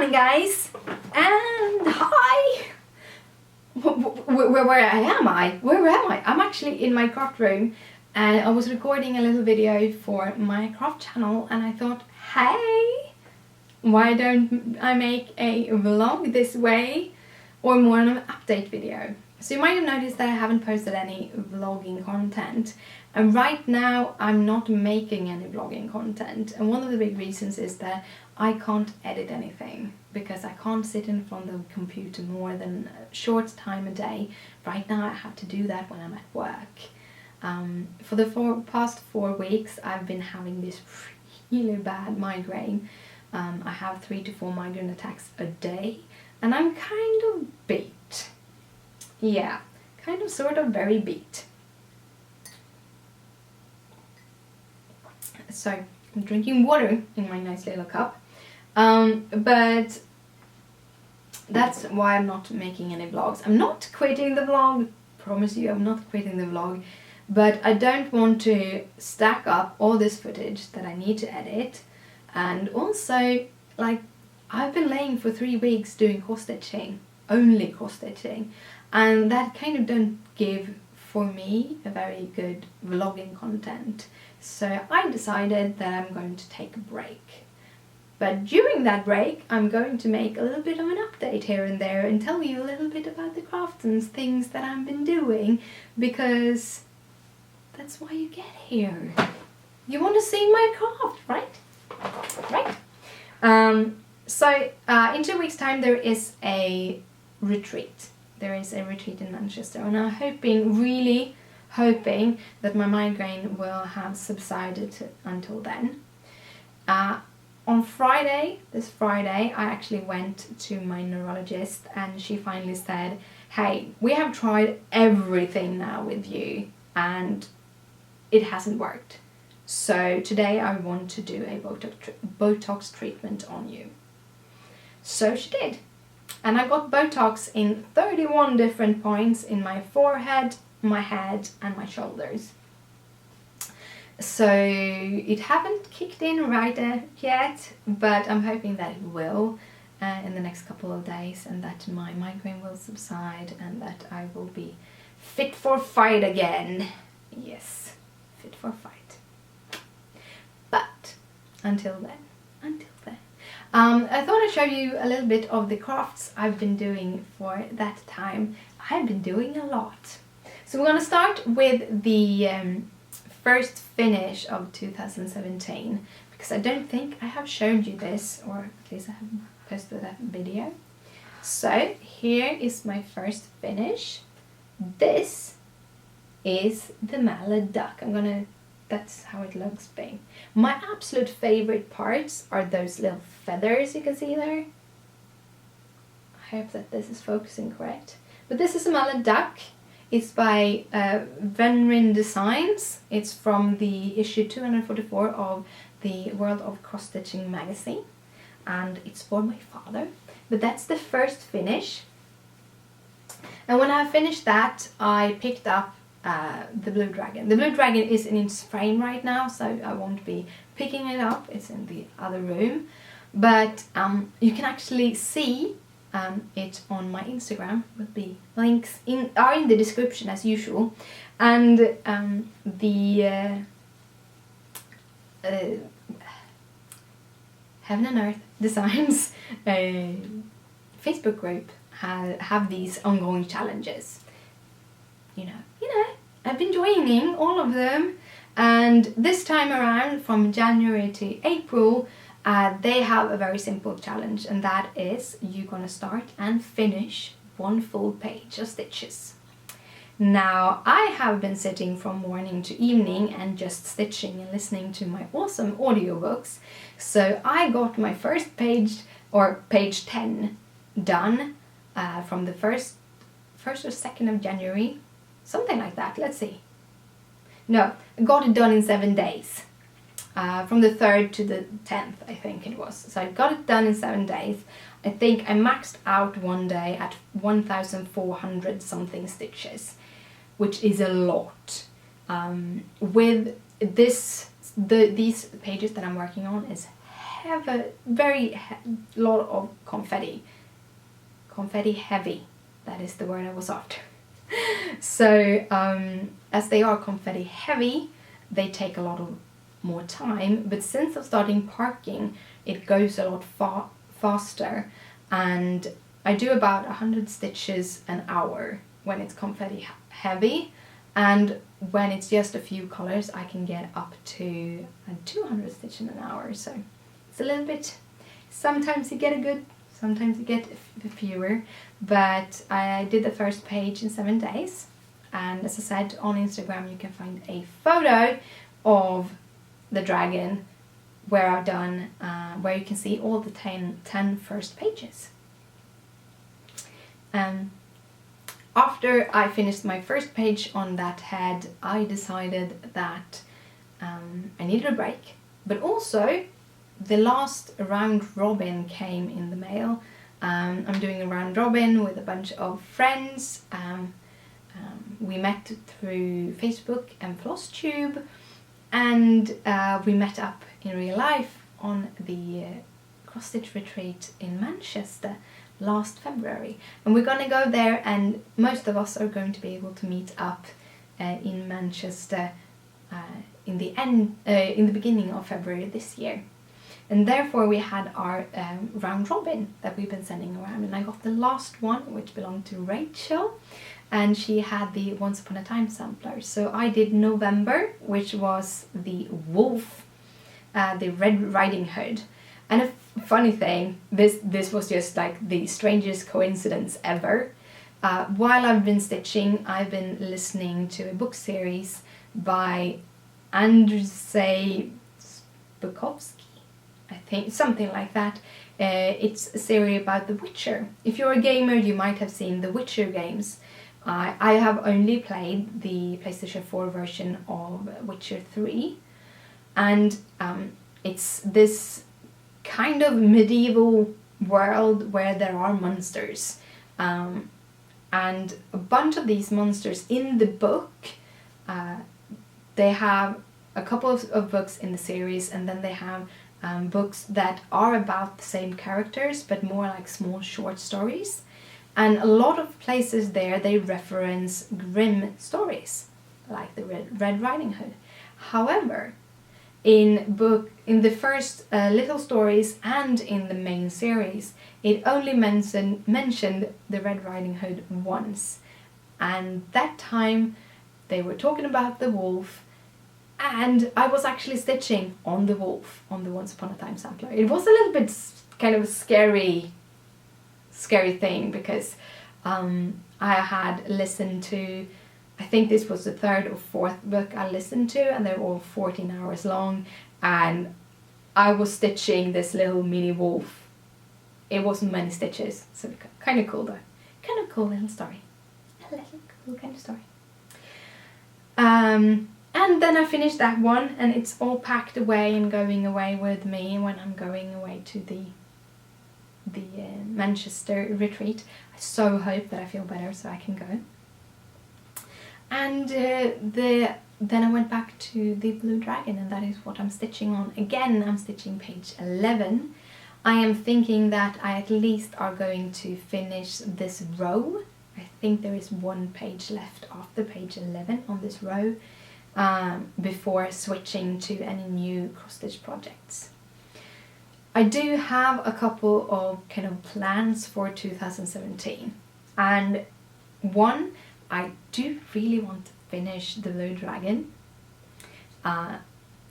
morning, guys, and hi. Where am I? Where am I? I'm actually in my craft room, and I was recording a little video for my craft channel, and I thought, hey, why don't I make a vlog this way, or more of an update video? So you might have noticed that I haven't posted any vlogging content, and right now I'm not making any vlogging content, and one of the big reasons is that I can't edit anything because I can't sit in front of the computer more than a short time a day. Right now I have to do that when I'm at work. For the past 4 weeks I've been having this really bad migraine. I have 3 to 4 migraine attacks a day, and I'm kind of beat. Yeah, kind of sort of very beat. So I'm drinking water in my nice little cup. But that's why I'm not making any vlogs. I'm not quitting the vlog, promise you I'm not quitting the vlog, but I don't want to stack up all this footage that I need to edit. And also, like, I've been laying for 3 weeks doing cross stitching, only cross stitching, and that kind of don't give, for me, a very good vlogging content. So I decided that I'm going to take a break. But during that break, I'm going to make a little bit of an update here and there and tell you a little bit about the crafts and things that I've been doing, because that's why you get here. You want to see my craft, right? Right? So in 2 weeks' time there is a retreat. There is a retreat in Manchester, and I'm really hoping that my migraine will have subsided until then. On Friday, this Friday, I actually went to my neurologist, and she finally said, hey, we have tried everything now with you and it hasn't worked. So today I want to do a Botox treatment on you. So she did. And I got Botox in 31 different points in my forehead, my head and my shoulders. So it haven't kicked in right yet, but I'm hoping that it will in the next couple of days, and that my migraine will subside and that I will be fit for fight again. Yes, fit for fight. But until then, I thought I'd show you a little bit of the crafts I've been doing for that time. I've been doing a lot. So we're going to start with the first finish of 2017, because I don't think I have shown you this, or at least I haven't posted that video. So here is my first finish. This is the mallard duck. That's how it looks being. My absolute favorite parts are those little feathers you can see there. I hope that this is focusing correct. But this is a mallard duck. It's by Venrin Designs. It's from the issue 244 of the World of Cross Stitching magazine, and it's for my father. But that's the first finish. And when I finished that, I picked up the blue dragon. The blue dragon is in its frame right now, so I won't be picking it up. It's in the other room. But you can actually see it on my Instagram, but the links are in the description as usual. And the Heaven and Earth Designs Facebook group have these ongoing challenges. You know, I've been joining all of them, and this time around, from January to April, they have a very simple challenge, and that is you're gonna start and finish 1 full page of stitches. Now, I have been sitting from morning to evening and just stitching and listening to my awesome audiobooks, so I got my first page, or page 10, done from the 1st or 2nd of January, something like that. Let's see. No, I got it done in 7 days. From the 3rd to the 10th, I think it was. So I got it done in 7 days. I think I maxed out one day at 1,400 something stitches, which is a lot. With these pages that I'm working on is have a lot of confetti. Confetti heavy, that is the word I was after. So as they are confetti heavy, they take a lot of more time, but since I'm starting parking, it goes a lot faster, and I do about 100 stitches an hour when it's confetti heavy, and when it's just a few colors I can get up to 200 stitches an hour. So it's a little bit, sometimes you get a good, sometimes you get fewer, but I did the first page in 7 days, and as I said, on Instagram you can find a photo of the dragon where I've done, where you can see all the 10 first pages. After I finished my first page on that head, I decided that I needed a break, but also the last round robin came in the mail. I'm doing a round robin with a bunch of friends. We met through Facebook and FlossTube, and we met up in real life on the cross stitch retreat in Manchester last February, and we're gonna go there, and most of us are going to be able to meet up in Manchester in the beginning of February this year. And therefore we had our round robin that we've been sending around, and I got the last one, which belonged to Rachel, and she had the Once Upon a Time sampler. So I did November, which was the wolf, the Red Riding Hood. And a funny thing, this was just like the strangest coincidence ever. While I've been stitching, I've been listening to a book series by Andrzej Bukowski, I think, something like that. It's a series about The Witcher. If you're a gamer, you might have seen The Witcher games. I have only played the PlayStation 4 version of Witcher 3, and it's this kind of medieval world where there are monsters, and a bunch of these monsters in the book, they have a couple of books in the series, and then they have books that are about the same characters but more like small short stories, and a lot of places there they reference Grimm stories like the Red Riding Hood. However, in the first little stories and in the main series, it only mentioned the Red Riding Hood once, and that time they were talking about the wolf, and I was actually stitching on the wolf on the Once Upon a Time sampler. It was a little bit kind of a scary thing, because I had listened to, I think this was the 3rd or 4th book I listened to, and they were all 14 hours long, and I was stitching this little mini wolf. It wasn't many stitches, so kind of cool though. Kind of cool little story. A little cool kind of story. And then I finished that one, and it's all packed away and going away with me when I'm going away to the Manchester retreat. I so hope that I feel better so I can go. And then I went back to the Blue Dragon, and that is what I'm stitching on. Again, I'm stitching page 11. I am thinking that I at least are going to finish this row. I think there is 1 page left after page 11 on this row, before switching to any new cross-stitch projects. I do have a couple of kind of plans for 2017, and one, I do really want to finish the Blue Dragon.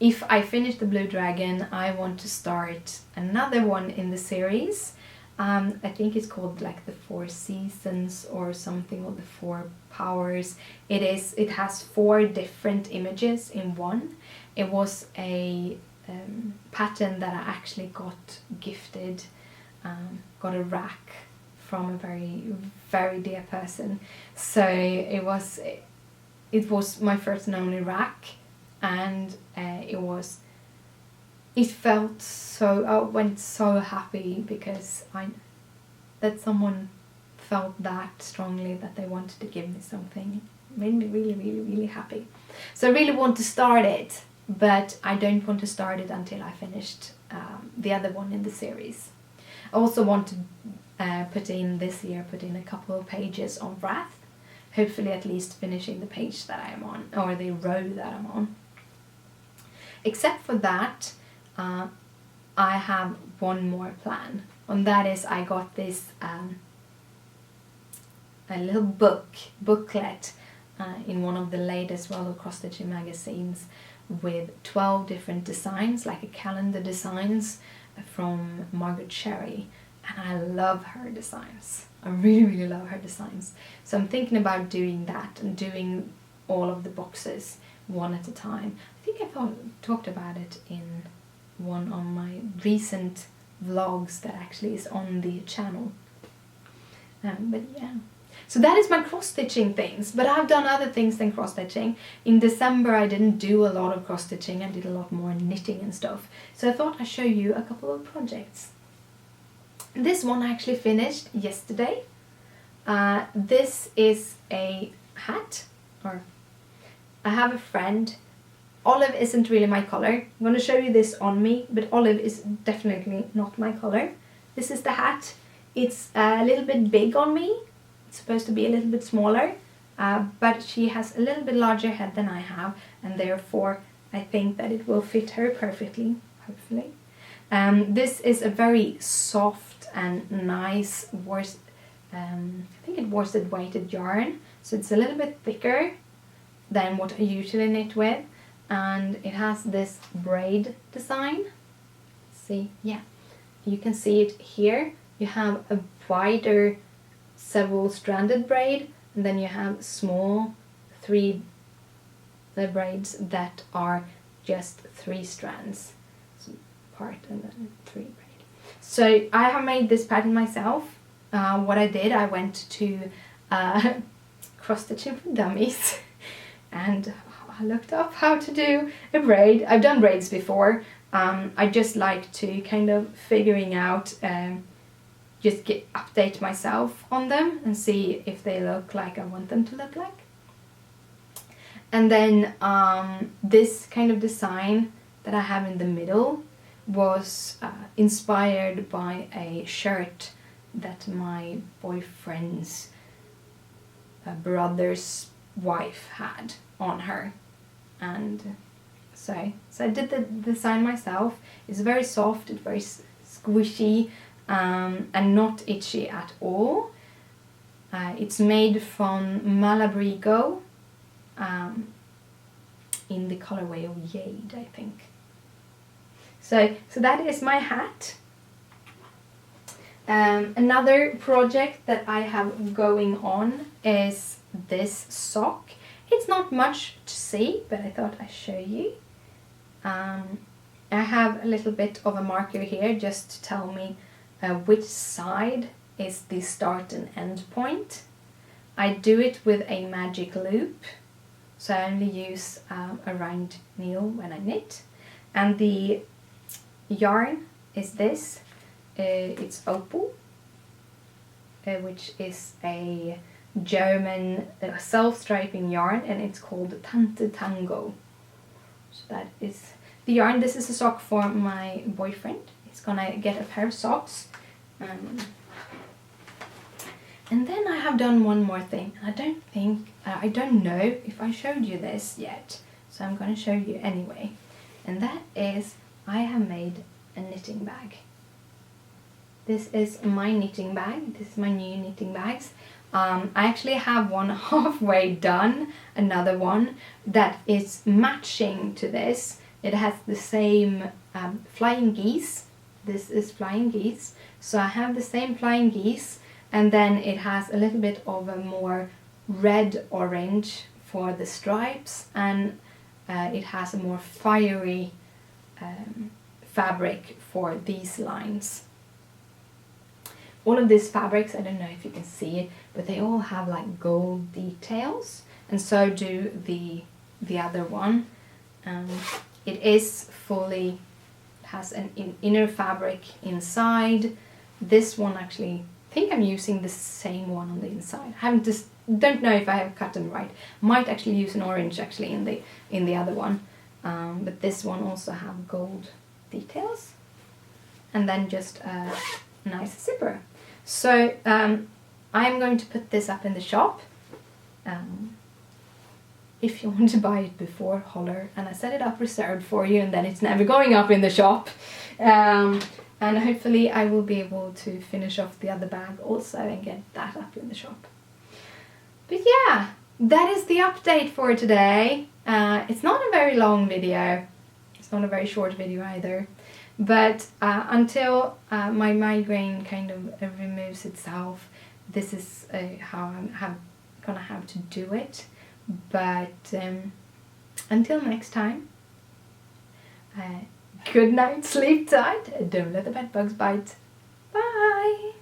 If I finish the Blue Dragon, I want to start another one in the series. I think it's called like the 4 Seasons or something, or the 4 Powers. It has 4 different images in one. It was a pattern that I actually got gifted, got a rack from a very, very dear person. So it was my first and only rack, and it felt so, I went so happy because that someone felt that strongly that they wanted to give me something. It made me really, really, really happy. So I really want to start it. but I don't want to start it until I finished the other one in the series. I also want to put in a couple of pages on Wrath, hopefully at least finishing the page that I am on, or the row that I'm on. Except for that, I have one more plan, and that is I got this a little booklet in one of the latest World of Cross Stitching magazines with 12 different designs, like a calendar designs from Margaret Cherry, and I love her designs. I really love her designs. So I'm thinking about doing that and doing all of the boxes one at a time. I think I talked about it in one of my recent vlogs that actually is on the channel. But yeah. So that is my cross-stitching things, but I've done other things than cross-stitching. In December I didn't do a lot of cross-stitching, I did a lot more knitting and stuff. So I thought I'd show you a couple of projects. This one I actually finished yesterday. This is a hat, or I have a friend. Olive isn't really my color. I'm going to show you this on me, but olive is definitely not my color. This is the hat. It's a little bit big on me. It's supposed to be a little bit smaller, but she has a little bit larger head than I have, and therefore I think that it will fit her perfectly, hopefully. This is a very soft and nice I think it worsted weighted yarn, so it's a little bit thicker than what I usually knit with, and it has this braid design. See, yeah, you can see it here. You have a wider several stranded braid, and then you have small the braids that are just 3 strands apart, and then 3 braid. So I have made this pattern myself. What I did, I went to Cross Stitching for Dummies and I looked up how to do a braid. I've done braids before. I just like to kind of figuring out, just update myself on them and see if they look like I want them to look like. And then this kind of design that I have in the middle was inspired by a shirt that my boyfriend's brother's wife had on her, and so I did the design myself. It's very soft, it's very squishy, and not itchy at all. It's made from Malabrigo in the colorway of Jade, I think. So that is my hat. Another project that I have going on is this sock. It's not much to see, but I thought I'd show you. I have a little bit of a marker here just to tell me which side is the start and end point. I do it with a magic loop, so I only use a round needle when I knit. And the yarn is this. It's Opal, which is a German self-striping yarn, and it's called Tante Tango. So that is the yarn. This is a sock for my boyfriend. He's gonna get a pair of socks. And then I have done one more thing. I don't know if I showed you this yet, so I'm gonna show you anyway. And that is, I have made a knitting bag. This is my knitting bag. This is my new knitting bags. I actually have one halfway done, another one that is matching to this. It has the same flying geese. This is flying geese. So I have the same flying geese, and then it has a little bit of a more red-orange for the stripes, and it has a more fiery fabric for these lines. All of these fabrics, I don't know if you can see it, but they all have like gold details, and so do the other one. It is fully, has an inner fabric inside. This one actually, I think I'm using the same one on the inside. I don't know if I have cut them right. Might actually use an orange actually in the other one. but this one also have gold details, and then just a nice zipper. So I'm going to put this up in the shop. If you want to buy it before, holler, and I set it up reserved for you, and then it's never going up in the shop. And hopefully I will be able to finish off the other bag also and get that up in the shop. But yeah, that is the update for today. It's not a very long video. It's not a very short video either. But until my migraine kind of removes itself, this is how I'm gonna have to do it. But until next time, good night, sleep tight, don't let the bed bugs bite. Bye!